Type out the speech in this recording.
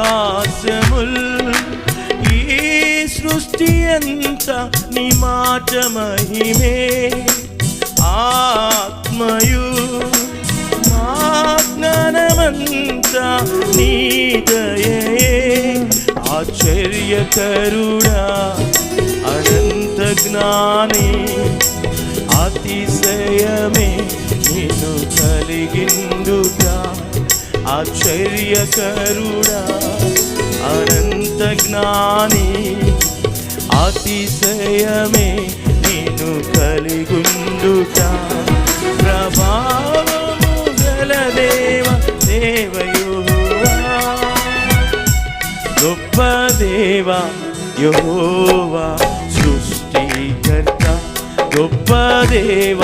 ఆకాశముల్ ఈ సృష్టి ఎంత నీ మాట మహిమే ఆత్మయు మా జ్ఞానమంతా నీ దయే ఆశ్చర్యకరుడా అనంత జ్ఞాని అతిశయమే నిన్ను కలిగిందుట ఆశ్చర్యకరుడా అనంత జ్ఞాని అతిశయమే నిన్ను కలిగుండుట ప్రభావము గల దేవయెహోవా గొప్ప దేవ యెహోవా సృష్టికర్త గొప్ప దేవ